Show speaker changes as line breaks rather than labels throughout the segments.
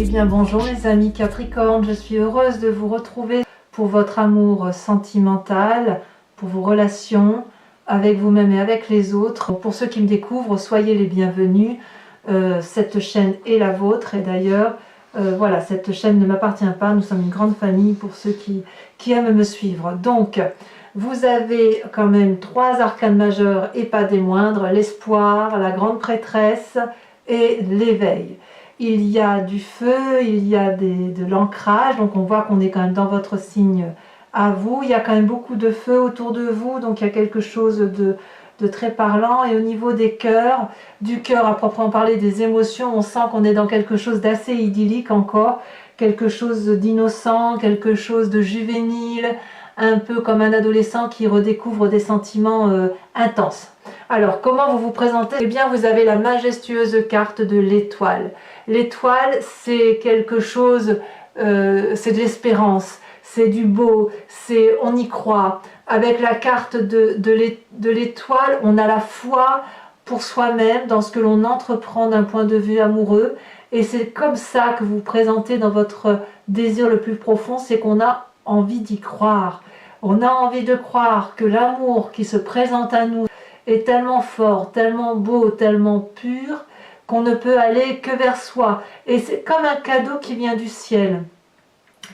Eh bien bonjour mes amis Capricorne, je suis heureuse de vous retrouver pour votre amour sentimental, pour vos relations avec vous-même et avec les autres. Pour ceux qui me découvrent, soyez les bienvenus. Cette chaîne est la vôtre et d'ailleurs, voilà, cette chaîne ne m'appartient pas, nous sommes une grande famille pour ceux qui aiment me suivre. Donc, vous avez quand même 3 arcanes majeurs et pas des moindres, l'espoir, la grande prêtresse et l'éveil. Il y a du feu, il y a de l'ancrage, donc on voit qu'on est quand même dans votre signe à vous. Il y a quand même beaucoup de feu autour de vous, donc il y a quelque chose de très parlant. Et au niveau des cœurs, du cœur à proprement parler, des émotions, on sent qu'on est dans quelque chose d'assez idyllique encore, quelque chose d'innocent, quelque chose de juvénile, un peu comme un adolescent qui redécouvre des sentiments intenses. Alors, comment vous vous présentez? Eh bien, vous avez la majestueuse carte de l'étoile. L'étoile, c'est quelque chose, c'est de l'espérance, c'est du beau, c'est on y croit. Avec la carte de l'étoile, on a la foi pour soi-même dans ce que l'on entreprend d'un point de vue amoureux. Et c'est comme ça que vous vous présentez dans votre désir le plus profond, c'est qu'on a envie d'y croire. On a envie de croire que l'amour qui se présente à nous est tellement fort, tellement beau, tellement pur, qu'on ne peut aller que vers soi. Et c'est comme un cadeau qui vient du ciel.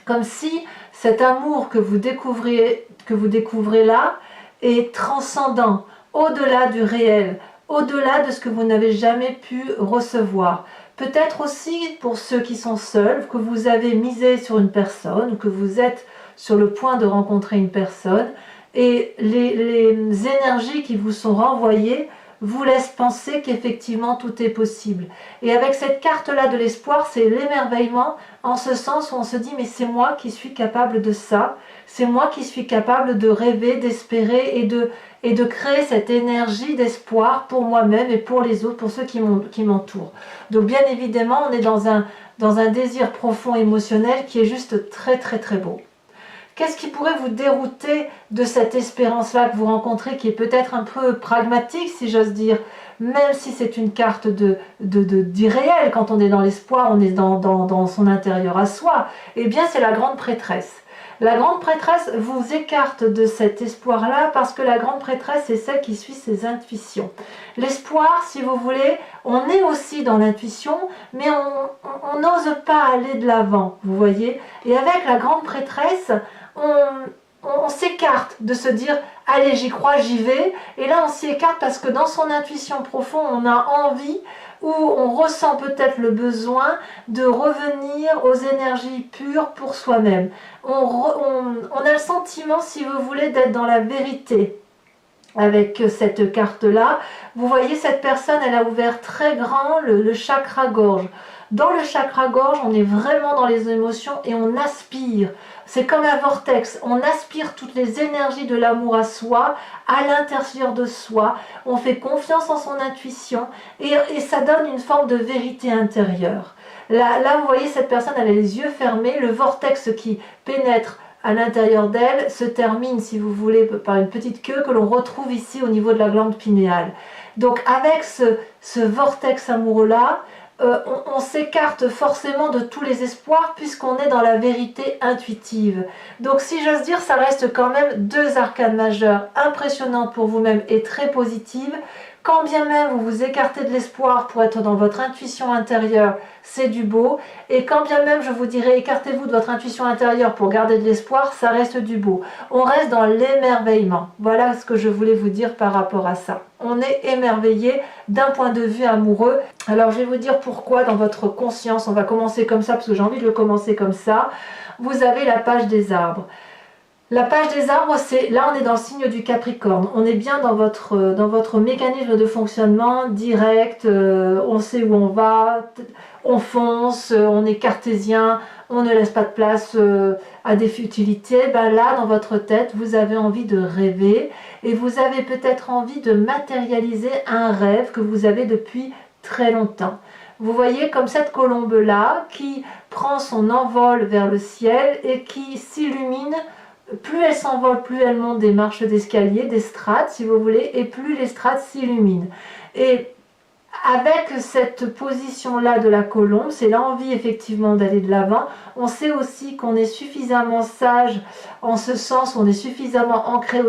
Comme si cet amour que vous découvrez là est transcendant, au-delà du réel, au-delà de ce que vous n'avez jamais pu recevoir. Peut-être aussi pour ceux qui sont seuls, que vous avez misé sur une personne, ou que vous êtes sur le point de rencontrer une personne, et les énergies qui vous sont renvoyées vous laissent penser qu'effectivement tout est possible. Et avec cette carte-là de l'espoir, c'est l'émerveillement en ce sens où on se dit mais c'est moi qui suis capable de ça, c'est moi qui suis capable de rêver, d'espérer et de créer cette énergie d'espoir pour moi-même et pour les autres, pour ceux qui m'entourent. Donc bien évidemment, on est dans un désir profond émotionnel qui est juste très très très beau. Qu'est-ce qui pourrait vous dérouter de cette espérance-là que vous rencontrez, qui est peut-être un peu pragmatique, si j'ose dire, même si c'est une carte d'irréel, quand on est dans l'espoir, on est dans son intérieur à soi, eh bien c'est la grande prêtresse. La grande prêtresse vous écarte de cet espoir-là parce que la grande prêtresse est celle qui suit ses intuitions. L'espoir, si vous voulez, on est aussi dans l'intuition, mais on n'ose pas aller de l'avant, vous voyez. Et avec la grande prêtresse, on s'écarte de se dire « allez, j'y crois, j'y vais ». Et là, on s'y écarte parce que dans son intuition profonde, on a envie ou on ressent peut-être le besoin de revenir aux énergies pures pour soi-même. On a le sentiment, si vous voulez, d'être dans la vérité. Avec cette carte-là, vous voyez, cette personne, elle a ouvert très grand le chakra gorge. Dans le chakra gorge, on est vraiment dans les émotions et on aspire. C'est comme un vortex, on aspire toutes les énergies de l'amour à soi, à l'intérieur de soi, on fait confiance en son intuition et ça donne une forme de vérité intérieure. Là, vous voyez, cette personne, elle a les yeux fermés, le vortex qui pénètre à l'intérieur d'elle se termine, si vous voulez, par une petite queue que l'on retrouve ici au niveau de la glande pinéale. Donc avec ce vortex amoureux-là, on s'écarte forcément de tous les espoirs puisqu'on est dans la vérité intuitive. Donc si j'ose dire, ça reste quand même 2 arcanes majeures impressionnantes pour vous-même et très positives. Quand bien même vous vous écartez de l'espoir pour être dans votre intuition intérieure, c'est du beau. Et quand bien même je vous dirais écartez-vous de votre intuition intérieure pour garder de l'espoir, ça reste du beau. On reste dans l'émerveillement. Voilà ce que je voulais vous dire par rapport à ça. On est émerveillé d'un point de vue amoureux. Alors je vais vous dire pourquoi dans votre conscience, on va commencer comme ça parce que j'ai envie de le commencer comme ça. Vous avez la page des arbres. La page des arbres, c'est là on est dans le signe du Capricorne. On est bien dans votre mécanisme de fonctionnement direct, on sait où on va, on fonce, on est cartésien, on ne laisse pas de place à des futilités. Ben là, dans votre tête, vous avez envie de rêver et vous avez peut-être envie de matérialiser un rêve que vous avez depuis très longtemps. Vous voyez comme cette colombe-là qui prend son envol vers le ciel et qui s'illumine. Plus elle s'envole, plus elle monte des marches d'escalier, des strates si vous voulez, et plus les strates s'illuminent. Et avec cette position-là de la colombe, c'est l'envie effectivement d'aller de l'avant. On sait aussi qu'on est suffisamment sage, en ce sens, on est suffisamment ancré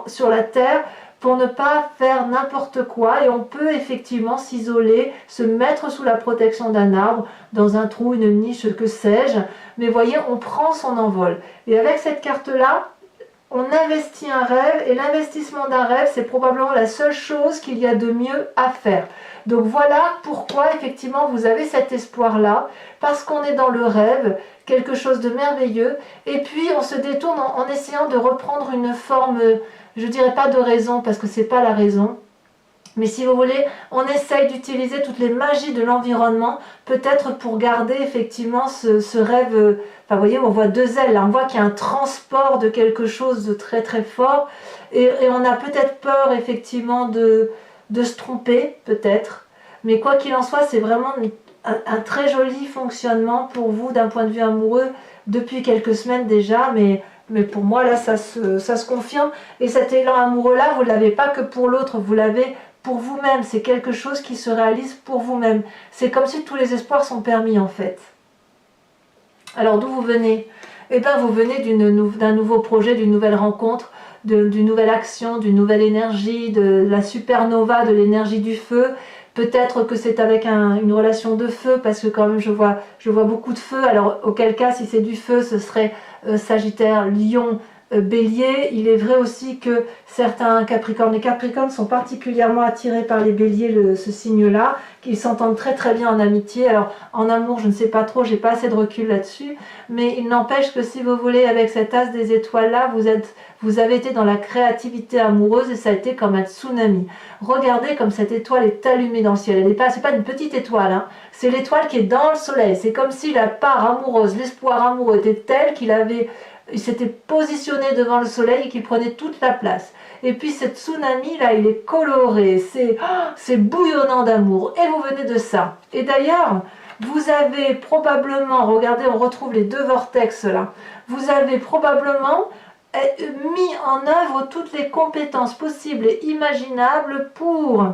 sur la terre pour ne pas faire n'importe quoi, et on peut effectivement s'isoler, se mettre sous la protection d'un arbre, dans un trou, une niche, que sais-je. Mais voyez, on prend son envol. Et avec cette carte-là, on investit un rêve, et l'investissement d'un rêve, c'est probablement la seule chose qu'il y a de mieux à faire. Donc voilà pourquoi effectivement vous avez cet espoir-là, parce qu'on est dans le rêve, quelque chose de merveilleux, et puis on se détourne en essayant de reprendre une forme, je dirais pas de raison, parce que c'est pas la raison, mais si vous voulez, on essaye d'utiliser toutes les magies de l'environnement, peut-être pour garder effectivement ce rêve. Enfin, vous voyez, on voit deux ailes, là, on voit qu'il y a un transport de quelque chose de très très fort, et on a peut-être peur effectivement de se tromper, peut-être. Mais quoi qu'il en soit, c'est vraiment un très joli fonctionnement pour vous d'un point de vue amoureux depuis quelques semaines déjà, mais pour moi, là, ça se confirme. Et cet élan amoureux-là, vous ne l'avez pas que pour l'autre, vous l'avez pour vous-même. C'est quelque chose qui se réalise pour vous-même. C'est comme si tous les espoirs sont permis, en fait. Alors, d'où vous venez? Eh bien, vous venez d'un nouveau projet, d'une nouvelle rencontre, d'une nouvelle action, d'une nouvelle énergie, de la supernova, de l'énergie du feu. Peut-être que c'est avec une relation de feu, parce que quand même je vois beaucoup de feu. Alors auquel cas, si c'est du feu, ce serait Sagittaire, Lion, Bélier. Il est vrai aussi que certains Capricornes, les Capricornes sont particulièrement attirés par les Béliers, ce signe-là, qu'ils s'entendent très très bien en amitié. Alors en amour, je ne sais pas trop, j'ai pas assez de recul là-dessus, mais il n'empêche que si vous voulez, avec cet as des étoiles-là, vous avez été dans la créativité amoureuse, et ça a été comme un tsunami. Regardez comme cette étoile est allumée dans le ciel. C'est pas une petite étoile, hein. C'est l'étoile qui est dans le soleil. C'est comme si la part amoureuse, l'espoir amoureux était tel il s'était positionné devant le soleil et qu'il prenait toute la place. Et puis ce tsunami là, il est coloré, c'est bouillonnant d'amour, et vous venez de ça. Et d'ailleurs, vous avez probablement, regardez, on retrouve les deux vortex là, vous avez probablement mis en œuvre toutes les compétences possibles et imaginables pour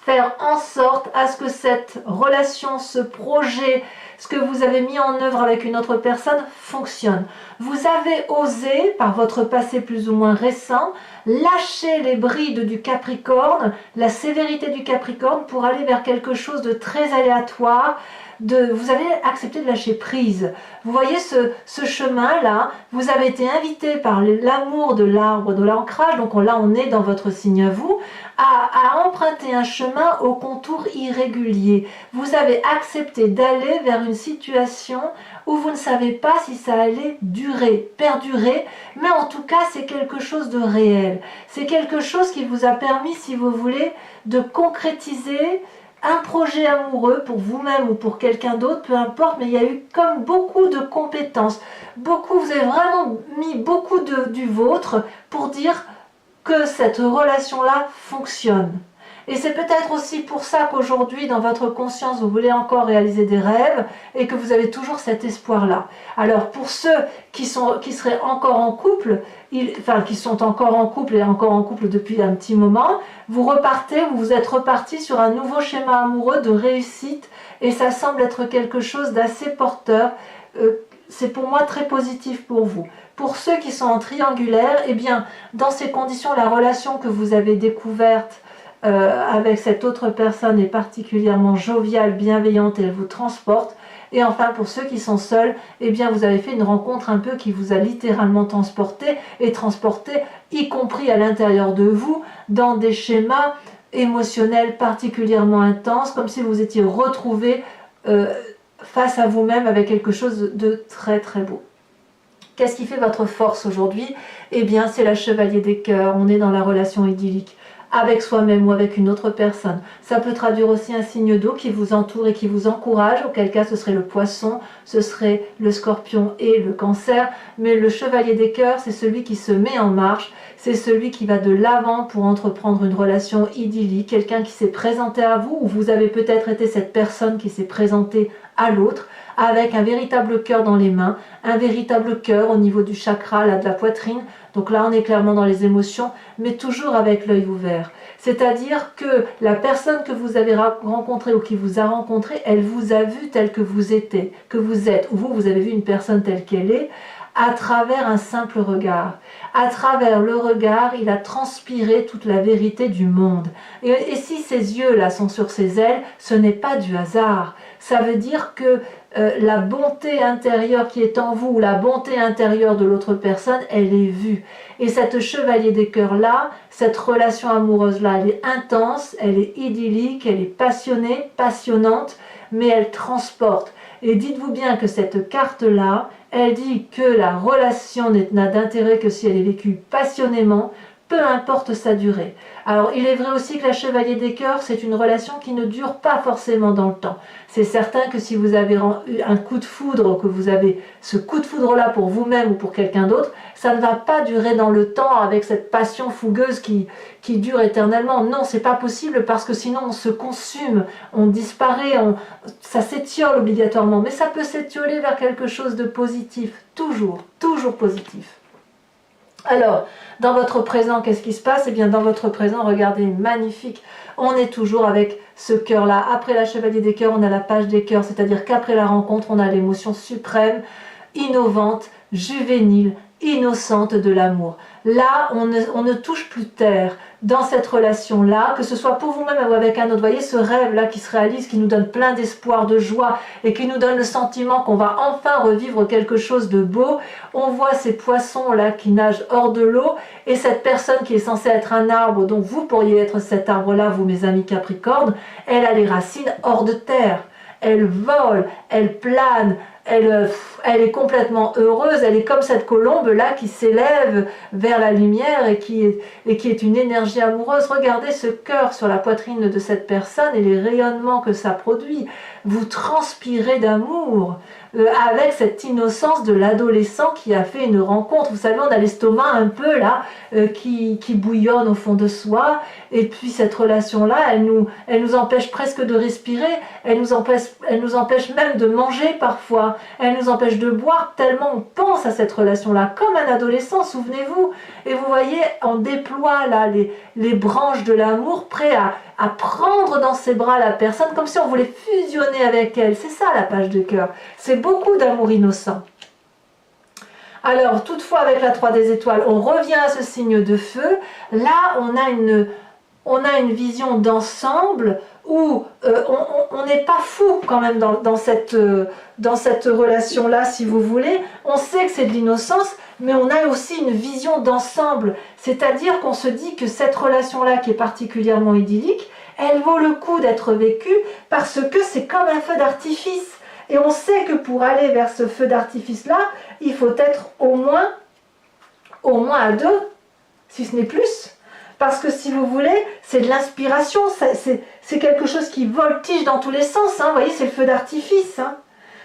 faire en sorte à ce que cette relation, ce projet, ce que vous avez mis en œuvre avec une autre personne fonctionne. Vous avez osé, par votre passé plus ou moins récent, lâcher les brides du Capricorne, la sévérité du Capricorne, pour aller vers quelque chose de très aléatoire. Vous avez accepté de lâcher prise. Vous voyez ce chemin-là, vous avez été invité par l'amour de l'arbre, de l'ancrage, donc là on est dans votre signe à vous, à emprunter un chemin au contour irrégulier. Vous avez accepté d'aller vers une situation où vous ne savez pas si ça allait durer, perdurer, mais en tout cas c'est quelque chose de réel. C'est quelque chose qui vous a permis, si vous voulez, de concrétiser un projet amoureux pour vous-même ou pour quelqu'un d'autre, peu importe, mais il y a eu comme beaucoup de compétences. Vous avez vraiment mis beaucoup du vôtre pour dire que cette relation-là fonctionne. Et c'est peut-être aussi pour ça qu'aujourd'hui, dans votre conscience, vous voulez encore réaliser des rêves et que vous avez toujours cet espoir-là. Alors, pour ceux qui seraient encore en couple, qui sont encore en couple et encore en couple depuis un petit moment, vous êtes reparti sur un nouveau schéma amoureux de réussite, et ça semble être quelque chose d'assez porteur. C'est pour moi très positif pour vous. Pour ceux qui sont en triangulaire, eh bien, dans ces conditions, la relation que vous avez découverte avec cette autre personne est particulièrement joviale, bienveillante, et elle vous transporte. Et enfin, pour ceux qui sont seuls, eh bien, vous avez fait une rencontre un peu qui vous a littéralement transporté, y compris à l'intérieur de vous, dans des schémas émotionnels particulièrement intenses, comme si vous étiez retrouvé face à vous-même avec quelque chose de très très beau. Qu'est-ce qui fait votre force aujourd'hui? Eh bien, c'est la chevalier des cœurs. On est dans la relation idyllique avec soi-même ou avec une autre personne. Ça peut traduire aussi un signe d'eau qui vous entoure et qui vous encourage, auquel cas ce serait le poisson, ce serait le scorpion et le cancer. Mais le chevalier des cœurs, c'est celui qui se met en marche, c'est celui qui va de l'avant pour entreprendre une relation idyllique, quelqu'un qui s'est présenté à vous, ou vous avez peut-être été cette personne qui s'est présentée à l'autre, avec un véritable cœur dans les mains, un véritable cœur au niveau du chakra, là, de la poitrine. Donc là, on est clairement dans les émotions, mais toujours avec l'œil ouvert. C'est-à-dire que la personne que vous avez rencontrée ou qui vous a rencontré, elle vous a vu tel que vous êtes, ou vous avez vu une personne telle qu'elle est, à travers un simple regard. À travers le regard, il a transpiré toute la vérité du monde. Et si ces yeux-là sont sur ses ailes, ce n'est pas du hasard. Ça veut dire que la bonté intérieure qui est en vous, ou la bonté intérieure de l'autre personne, elle est vue. Et cette chevalier des cœurs-là, cette relation amoureuse-là, elle est intense, elle est idyllique, elle est passionnée, passionnante, mais elle transporte. Et dites-vous bien que cette carte-là, elle dit que la relation n'a d'intérêt que si elle est vécue passionnément, peu importe sa durée. Alors, il est vrai aussi que la chevalier des cœurs, c'est une relation qui ne dure pas forcément dans le temps. C'est certain que si vous avez eu un coup de foudre, que vous avez ce coup de foudre-là pour vous-même ou pour quelqu'un d'autre, ça ne va pas durer dans le temps avec cette passion fougueuse qui dure éternellement. Non, c'est pas possible parce que sinon on se consume, on disparaît, ça s'étiole obligatoirement. Mais ça peut s'étioler vers quelque chose de positif, toujours, toujours positif. Alors, dans votre présent, qu'est-ce qui se passe? Eh bien, dans votre présent, regardez, magnifique. On est toujours avec ce cœur-là. Après la chevalier des cœurs, on a la page des cœurs, c'est-à-dire qu'après la rencontre, on a l'émotion suprême, innovante, juvénile, innocente de l'amour. Là, on ne touche plus terre dans cette relation-là, que ce soit pour vous-même ou avec un autre. Vous voyez ce rêve-là qui se réalise, qui nous donne plein d'espoir, de joie, et qui nous donne le sentiment qu'on va enfin revivre quelque chose de beau. On voit ces poissons-là qui nagent hors de l'eau, et cette personne qui est censée être un arbre, donc vous pourriez être cet arbre-là, vous mes amis Capricorne, elle a les racines hors de terre. Elle vole, elle plane, elle est complètement heureuse, elle est comme cette colombe-là qui s'élève vers la lumière et qui est une énergie amoureuse. Regardez ce cœur sur la poitrine de cette personne et les rayonnements que ça produit. Vous transpirez d'amour avec cette innocence de l'adolescent qui a fait une rencontre. Vous savez, on a l'estomac un peu là qui bouillonne au fond de soi, et puis cette relation-là, elle nous empêche presque de respirer, elle nous empêche même de manger parfois, elle nous empêche de boire tellement on pense à cette relation-là, comme un adolescent, souvenez-vous. Et vous voyez, on déploie là les branches de l'amour, prêt à prendre dans ses bras la personne, comme si on voulait fusionner avec elle. C'est ça la page de cœur, c'est beaucoup d'amour innocent. Alors, toutefois, avec la 3 des étoiles, on revient à ce signe de feu. Là, on a une vision d'ensemble où on n'est pas fou quand même dans cette relation-là, si vous voulez. On sait que c'est de l'innocence, mais on a aussi une vision d'ensemble. C'est-à-dire qu'on se dit que cette relation-là, qui est particulièrement idyllique, elle vaut le coup d'être vécue parce que c'est comme un feu d'artifice. Et on sait que pour aller vers ce feu d'artifice-là, il faut être au moins à 2, si ce n'est plus. Parce que si vous voulez, c'est de l'inspiration, c'est quelque chose qui voltige dans tous les sens. Hein. Vous voyez, c'est le feu d'artifice. Hein.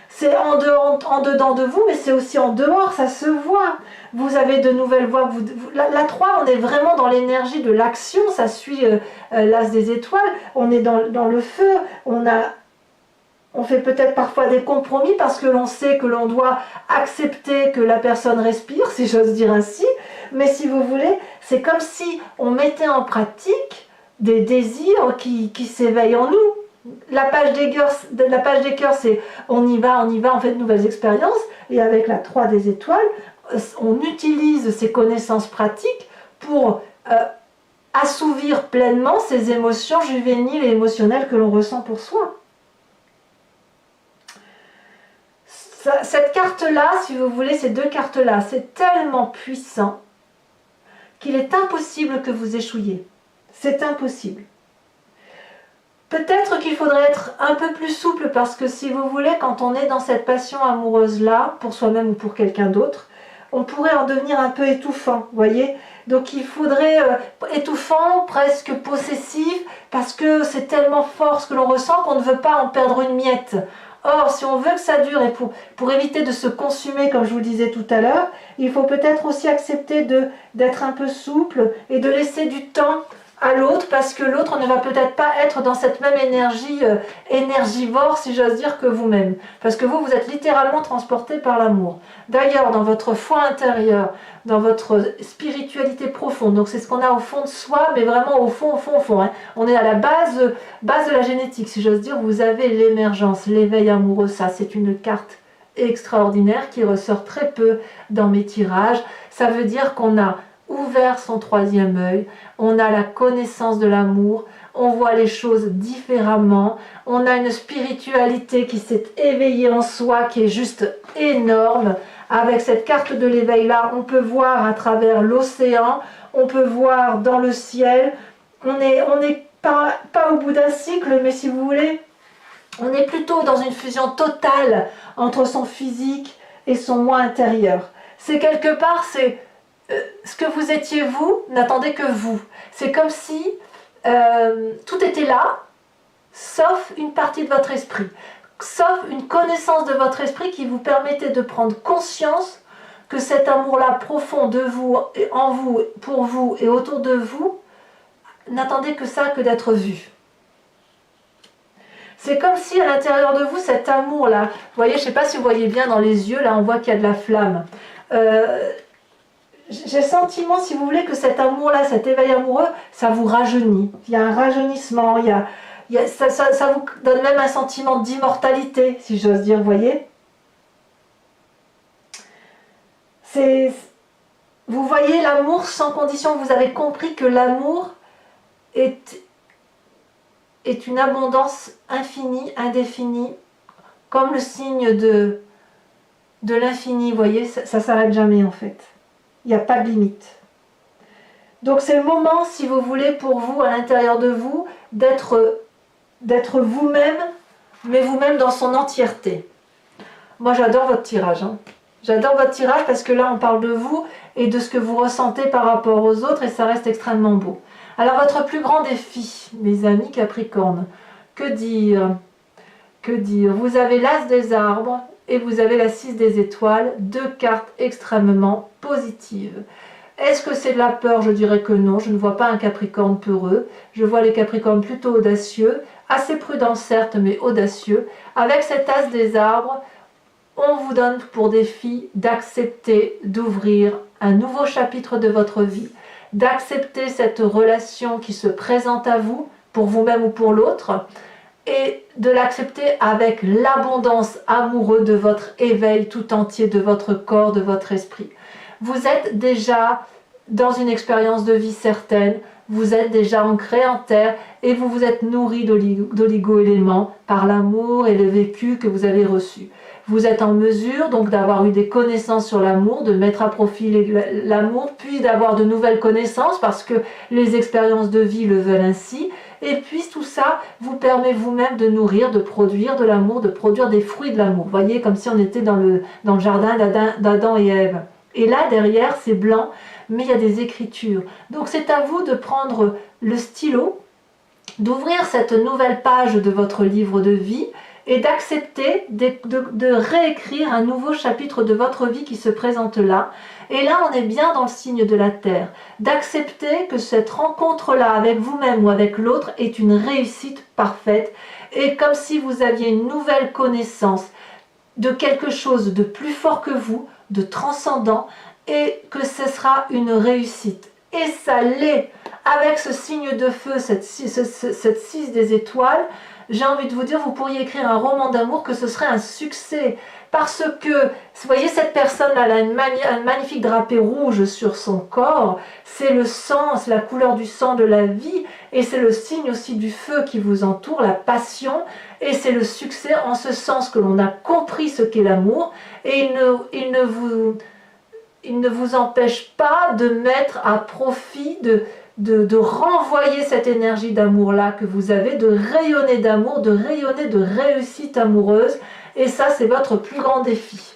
C'est en dedans de vous, mais c'est aussi en dehors, ça se voit. Vous avez de nouvelles voix. La 3, on est vraiment dans l'énergie de l'action, ça suit l'as des étoiles. On est dans le feu, on fait peut-être parfois des compromis parce que l'on sait que l'on doit accepter que la personne respire, si j'ose dire ainsi. Mais si vous voulez, c'est comme si on mettait en pratique des désirs qui s'éveillent en nous. La page des cœurs, c'est on y va, on fait de nouvelles expériences. Et avec la 3 des étoiles, on utilise ces connaissances pratiques pour assouvir pleinement ces émotions juvéniles et émotionnelles que l'on ressent pour soi. Cette carte-là, si vous voulez, ces deux cartes-là, c'est tellement puissant qu'il est impossible que vous échouiez. C'est impossible. Peut-être qu'il faudrait être un peu plus souple parce que si vous voulez, quand on est dans cette passion amoureuse-là, pour soi-même ou pour quelqu'un d'autre, on pourrait en devenir un peu étouffant, vous voyez. Donc il faudrait étouffant, presque possessif, parce que c'est tellement fort ce que l'on ressent qu'on ne veut pas en perdre une miette. Or, si on veut que ça dure et pour éviter de se consumer, comme je vous le disais tout à l'heure, il faut peut-être aussi accepter d'être un peu souple et de laisser du temps à l'autre parce que l'autre ne va peut-être pas être dans cette même énergie énergivore, si j'ose dire, que vous-même. Parce que vous êtes littéralement transporté par l'amour. D'ailleurs, dans votre foi intérieure, dans votre spiritualité profonde, donc c'est ce qu'on a au fond de soi, mais vraiment au fond, hein. On est à la base de la génétique, si j'ose dire. Vous avez l'émergence, l'éveil amoureux, ça c'est une carte extraordinaire qui ressort très peu dans mes tirages. Ça veut dire qu'on a ouvert son troisième œil, on a la connaissance de l'amour, on voit les choses différemment, on a une spiritualité qui s'est éveillée en soi, qui est juste énorme. Avec cette carte de l'éveil là, on peut voir à travers l'océan, on peut voir dans le ciel. On n'est pas au bout d'un cycle, mais si vous voulez, on est plutôt dans une fusion totale entre son physique et son moi intérieur. C'est quelque part, c'est ce que vous étiez vous, n'attendez que vous. C'est comme si tout était là, sauf une partie de votre esprit, sauf une connaissance de votre esprit qui vous permettait de prendre conscience que cet amour-là profond de vous, en vous, pour vous et autour de vous, n'attendez que ça, que d'être vu. C'est comme si à l'intérieur de vous, cet amour-là, vous voyez, je ne sais pas si vous voyez bien dans les yeux, là on voit qu'il y a de la flamme. J'ai le sentiment, si vous voulez, que cet amour-là, cet éveil amoureux, ça vous rajeunit. Il y a un rajeunissement, ça vous donne même un sentiment d'immortalité, si j'ose dire, vous voyez. Vous voyez l'amour sans condition, vous avez compris que l'amour est une abondance infinie, indéfinie, comme le signe de l'infini, vous voyez, ça ne s'arrête jamais en fait. Il n'y a pas de limite. Donc c'est le moment, si vous voulez, pour vous, à l'intérieur de vous, d'être vous-même, mais vous-même dans son entièreté. Moi j'adore votre tirage. Hein. J'adore votre tirage parce que là on parle de vous et de ce que vous ressentez par rapport aux autres et ça reste extrêmement beau. Alors votre plus grand défi, mes amis Capricorne, que dire? Que dire? Vous avez l'As des arbres et vous avez la 6 des étoiles, deux cartes extrêmement positives. Est-ce que c'est de la peur? Je dirais que non, je ne vois pas un Capricorne peureux, je vois les Capricornes plutôt audacieux, assez prudents certes, mais audacieux. Avec cet As des arbres, on vous donne pour défi d'accepter d'ouvrir un nouveau chapitre de votre vie, d'accepter cette relation qui se présente à vous, pour vous-même ou pour l'autre, et de l'accepter avec l'abondance amoureuse de votre éveil tout entier, de votre corps, de votre esprit. Vous êtes déjà dans une expérience de vie certaine, vous êtes déjà ancré en terre et vous vous êtes nourri d'oligo-éléments par l'amour et le vécu que vous avez reçu. Vous êtes en mesure donc d'avoir eu des connaissances sur l'amour, de mettre à profit l'amour, puis d'avoir de nouvelles connaissances parce que les expériences de vie le veulent ainsi. Et puis tout ça vous permet vous-même de nourrir, de produire de l'amour, de produire des fruits de l'amour. Vous voyez, comme si on était dans le jardin d'Adam et Ève. Et là, derrière, c'est blanc, mais il y a des écritures. Donc c'est à vous de prendre le stylo, d'ouvrir cette nouvelle page de votre livre de vie et d'accepter de réécrire un nouveau chapitre de votre vie qui se présente là. Et là, on est bien dans le signe de la Terre. D'accepter que cette rencontre-là avec vous-même ou avec l'autre est une réussite parfaite et comme si vous aviez une nouvelle connaissance de quelque chose de plus fort que vous, de transcendant, et que ce sera une réussite. Et ça l'est. Avec ce signe de feu, cette 6 des étoiles, j'ai envie de vous dire, vous pourriez écrire un roman d'amour que ce serait un succès. Parce que, vous voyez, cette personne-là, elle a un magnifique drapé rouge sur son corps. C'est le sang, c'est la couleur du sang de la vie. Et c'est le signe aussi du feu qui vous entoure, la passion. Et c'est le succès en ce sens que l'on a compris ce qu'est l'amour. Et il ne vous empêche pas de mettre à profit, de renvoyer cette énergie d'amour-là que vous avez, de rayonner d'amour, de rayonner de réussite amoureuse. Et ça, c'est votre plus grand défi.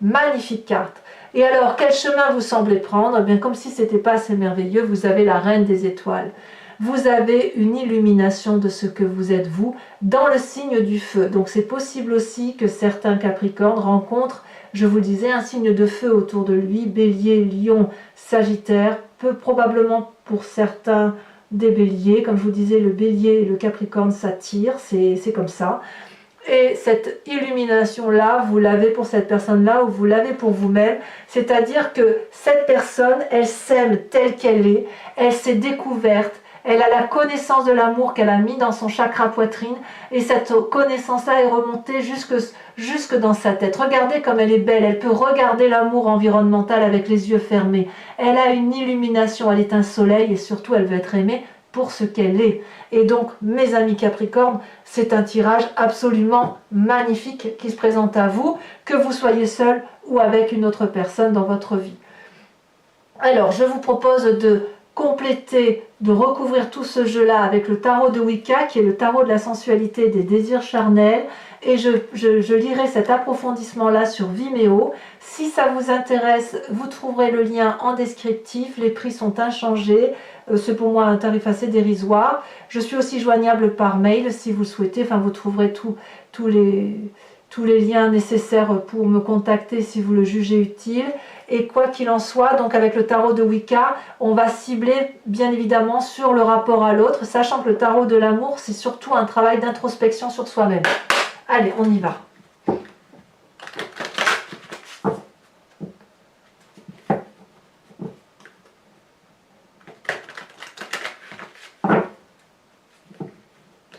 Magnifique carte. Et alors, quel chemin vous semblez prendre? Eh bien, comme si ce n'était pas assez merveilleux, vous avez la reine des étoiles. Vous avez une illumination de ce que vous êtes vous dans le signe du feu. Donc c'est possible aussi que certains Capricornes rencontrent, je vous le disais, un signe de feu autour de lui, Bélier, Lion, Sagittaire, peu probablement pour certains des béliers. Comme je vous disais, le bélier et le capricorne s'attirent, c'est comme ça. Et cette illumination-là, vous l'avez pour cette personne-là ou vous l'avez pour vous-même. C'est-à-dire que cette personne, elle s'aime telle qu'elle est, elle s'est découverte, elle a la connaissance de l'amour qu'elle a mis dans son chakra poitrine et cette connaissance-là est remontée jusque dans sa tête. Regardez comme elle est belle, elle peut regarder l'amour environnemental avec les yeux fermés. Elle a une illumination, elle est un soleil et surtout elle veut être aimée pour ce qu'elle est. Et donc, mes amis Capricorne, c'est un tirage absolument magnifique qui se présente à vous, que vous soyez seul ou avec une autre personne dans votre vie. Alors, je vous propose de compléter, de recouvrir tout ce jeu-là avec le tarot de Wicca, qui est le tarot de la sensualité et des désirs charnels. Et je lirai cet approfondissement-là sur Vimeo. Si ça vous intéresse, vous trouverez le lien en descriptif. Les prix sont inchangés. C'est pour moi un tarif assez dérisoire. Je suis aussi joignable par mail si vous le souhaitez. Enfin, vous trouverez tous les liens nécessaires pour me contacter si vous le jugez utile. Et quoi qu'il en soit, donc avec le tarot de Wicca, on va cibler bien évidemment sur le rapport à l'autre, sachant que le tarot de l'amour, c'est surtout un travail d'introspection sur soi-même. Allez, on y va.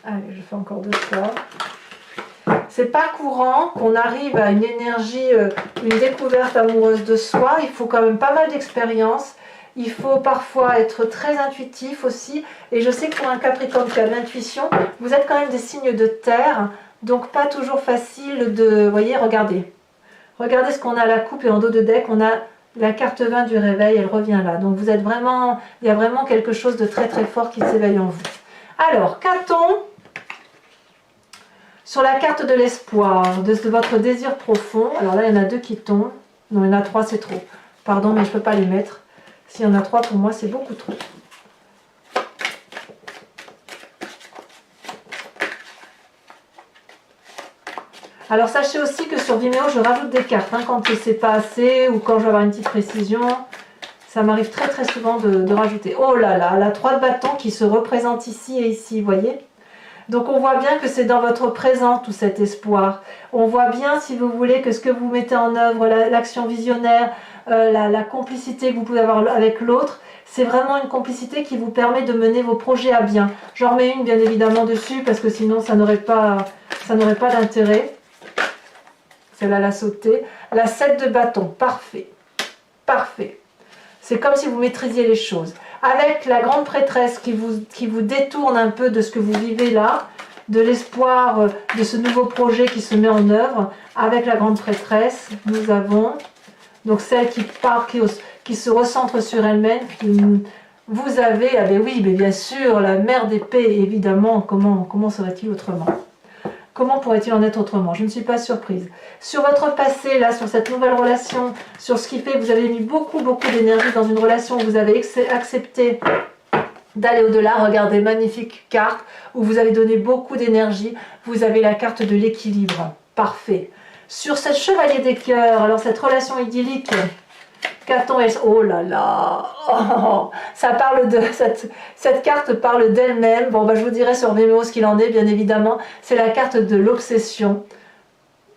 Allez, je fais encore 2 fois. C'est pas courant qu'on arrive à une énergie, une découverte amoureuse de soi. Il faut quand même pas mal d'expérience. Il faut parfois être très intuitif aussi. Et je sais que pour un Capricorne qui a de l'intuition, vous êtes quand même des signes de terre. Donc pas toujours facile de... Vous voyez, regardez. Regardez ce qu'on a à la coupe et en dos de deck. On a la carte 20 du réveil, elle revient là. Donc vous êtes vraiment... Il y a vraiment quelque chose de très très fort qui s'éveille en vous. Alors, qu'a-t-on sur la carte de l'espoir, de votre désir profond? Alors là, il y en a 2 qui tombent. Non, il y en a 3, c'est trop. Pardon, mais je ne peux pas les mettre. S'il y en a 3, pour moi, c'est beaucoup trop. Alors, sachez aussi que sur Vimeo, je rajoute des cartes. Quand c'est pas assez ou quand je veux avoir une petite précision. Ça m'arrive très très souvent de rajouter. Oh là là, la 3 de bâton qui se représente ici et ici, vous voyez? Donc on voit bien que c'est dans votre présent tout cet espoir. On voit bien, si vous voulez, que ce que vous mettez en œuvre, l'action visionnaire, la complicité que vous pouvez avoir avec l'autre, c'est vraiment une complicité qui vous permet de mener vos projets à bien. J'en remets une bien évidemment dessus parce que sinon ça n'aurait pas d'intérêt. Celle-là l'a sauté. La 7 de bâton, parfait. Parfait. C'est comme si vous maîtrisiez les choses. Avec la grande prêtresse qui vous détourne un peu de ce que vous vivez là, de l'espoir de ce nouveau projet qui se met en œuvre, avec la grande prêtresse, nous avons donc celle qui se recentre sur elle-même. Vous avez, ah ben oui, mais bien sûr, la mère d'épée, évidemment, comment serait-il autrement? Comment pourrait-il en être autrement? Je ne suis pas surprise. Sur votre passé, là, sur cette nouvelle relation, sur ce qui fait que vous avez mis beaucoup d'énergie dans une relation où vous avez accepté d'aller au-delà, regardez, magnifique carte, où vous avez donné beaucoup d'énergie. Vous avez la carte de l'équilibre. Parfait. Sur cette chevalier des cœurs, alors cette relation idyllique, qu'a-t-on? Oh là là, oh, ça parle de cette carte parle d'elle-même. Bon, je vous dirai sur Vimeo ce qu'il en est, bien évidemment. C'est la carte de l'obsession.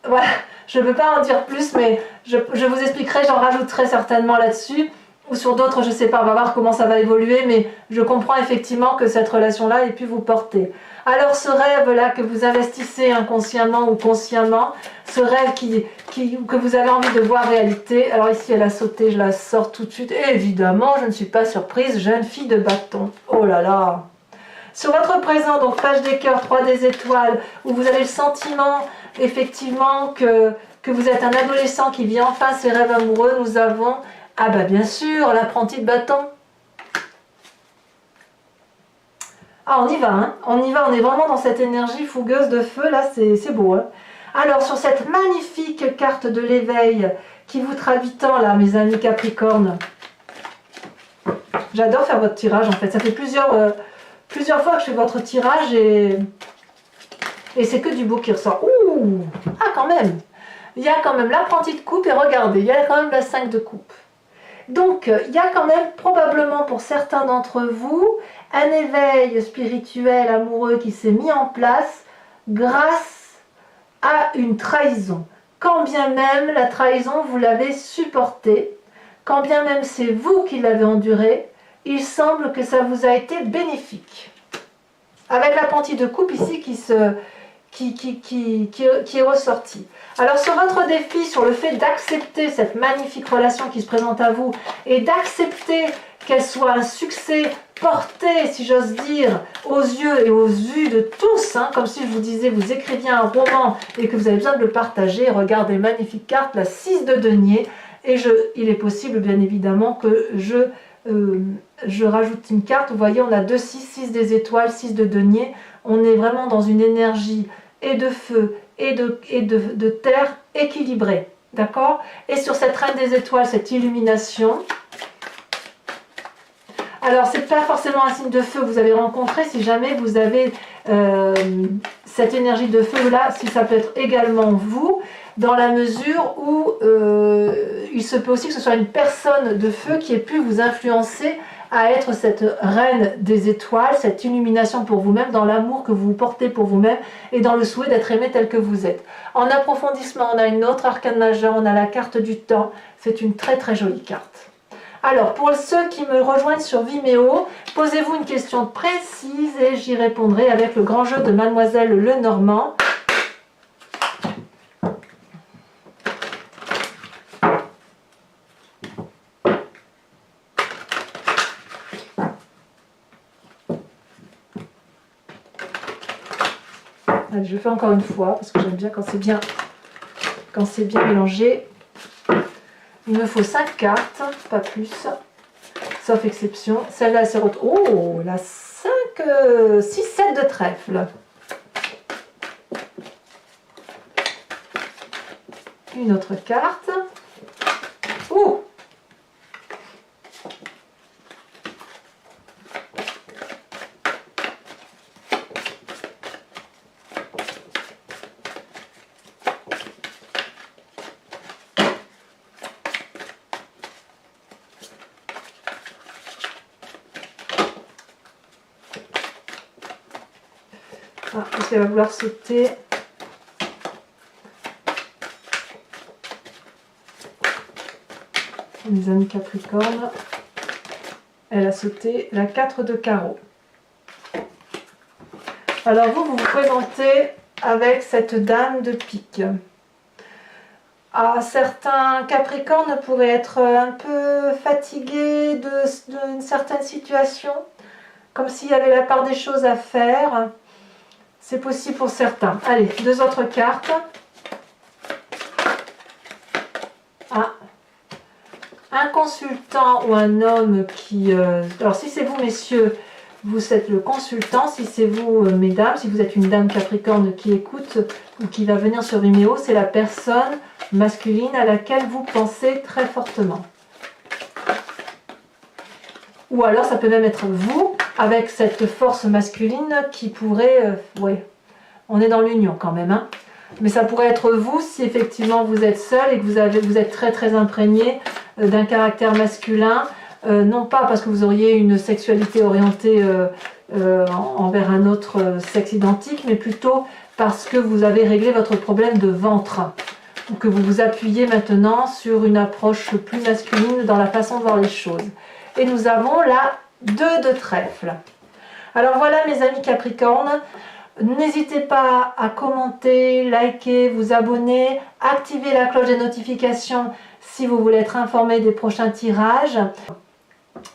Voilà, je ne peux pas en dire plus, mais je vous expliquerai, j'en rajouterai certainement là-dessus. Ou sur d'autres, je ne sais pas, on va voir comment ça va évoluer, mais je comprends effectivement que cette relation-là ait pu vous porter. Alors ce rêve-là que vous investissez inconsciemment ou consciemment, ce rêve que vous avez envie de voir réalité, alors ici elle a sauté, je la sors tout de suite, et évidemment je ne suis pas surprise, jeune fille de bâton, oh là là. Sur votre présent, donc page des cœurs, 3 des étoiles, où vous avez le sentiment effectivement que vous êtes un adolescent qui vit enfin ses rêves amoureux, nous avons, ah bah bien sûr, l'apprenti de bâton. Ah, on y va, hein. On y va, on est vraiment dans cette énergie fougueuse de feu, là, c'est beau, hein. Alors, sur cette magnifique carte de l'éveil qui vous traduit tant, là, mes amis Capricorne, j'adore faire votre tirage, en fait. Ça fait plusieurs fois que je fais votre tirage et c'est que du beau qui ressort. Ouh! Ah, quand même! Il y a quand même l'apprenti de coupe et regardez, il y a quand même la 5 de coupe. Donc, il y a quand même, probablement pour certains d'entre vous, un éveil spirituel amoureux qui s'est mis en place grâce à une trahison. Quand bien même la trahison, vous l'avez supportée, quand bien même c'est vous qui l'avez endurée, il semble que ça vous a été bénéfique. Avec la pentille de coupe ici qui est ressortie. Alors sur votre défi, sur le fait d'accepter cette magnifique relation qui se présente à vous et d'accepter qu'elle soit un succès porté, si j'ose dire, aux yeux et aux vues de tous, hein, comme si je vous disais, vous écriviez un roman et que vous avez besoin de le partager. Regardez, magnifique carte, la 6 de denier, et il est possible bien évidemment que je rajoute une carte. Vous voyez, on a 2 6, 6 des étoiles, 6 de denier. On est vraiment dans une énergie et de feu et de terre équilibrée, d'accord? Et sur cette reine des étoiles, cette illumination, alors c'est pas forcément un signe de feu que vous avez rencontré, si jamais vous avez cette énergie de feu là, si ça peut être également vous, dans la mesure où il se peut aussi que ce soit une personne de feu qui ait pu vous influencer à être cette reine des étoiles, cette illumination pour vous-même, dans l'amour que vous portez pour vous-même et dans le souhait d'être aimé tel que vous êtes. En approfondissement, on a une autre arcane majeure, on a la carte du temps. C'est une très très jolie carte. Alors, pour ceux qui me rejoignent sur Vimeo, posez-vous une question précise et j'y répondrai avec le grand jeu de Mademoiselle Lenormand. Allez, je fais encore une fois parce que j'aime bien quand c'est bien mélangé. Il me faut 5 cartes, pas plus, sauf exception. Celle-là, c'est... Oh, la 5, 6, 7 de trèfle. Une autre carte. Oh! Ah, parce qu'elle va vouloir sauter. Mes amis Capricorne, elle a sauté la 4 de carreau. Alors vous vous présentez avec cette dame de pique. Certains Capricornes pourraient être un peu fatigués d'une certaine situation, comme s'il y avait la part des choses à faire. C'est possible pour certains. Allez, 2 autres cartes. Un consultant ou un homme qui... alors si c'est vous messieurs, vous êtes le consultant. Si c'est vous mesdames, si vous êtes une dame Capricorne qui écoute ou qui va venir sur Vimeo, c'est la personne masculine à laquelle vous pensez très fortement. Ou alors ça peut même être vous, avec cette force masculine qui pourrait... oui, on est dans l'union quand même, hein. Mais ça pourrait être vous si effectivement vous êtes seul et que vous êtes très très imprégné d'un caractère masculin. Non pas parce que vous auriez une sexualité orientée envers un autre sexe identique, mais plutôt parce que vous avez réglé votre problème de ventre. Ou que vous vous appuyez maintenant sur une approche plus masculine dans la façon de voir les choses. Et nous avons la 2 de trèfle. Alors voilà mes amis Capricorne, n'hésitez pas à commenter, liker, vous abonner, activer la cloche des notifications si vous voulez être informé des prochains tirages.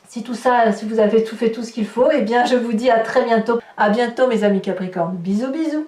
Si vous avez fait tout ce qu'il faut, eh bien je vous dis à très bientôt. À bientôt mes amis Capricorne. Bisous bisous.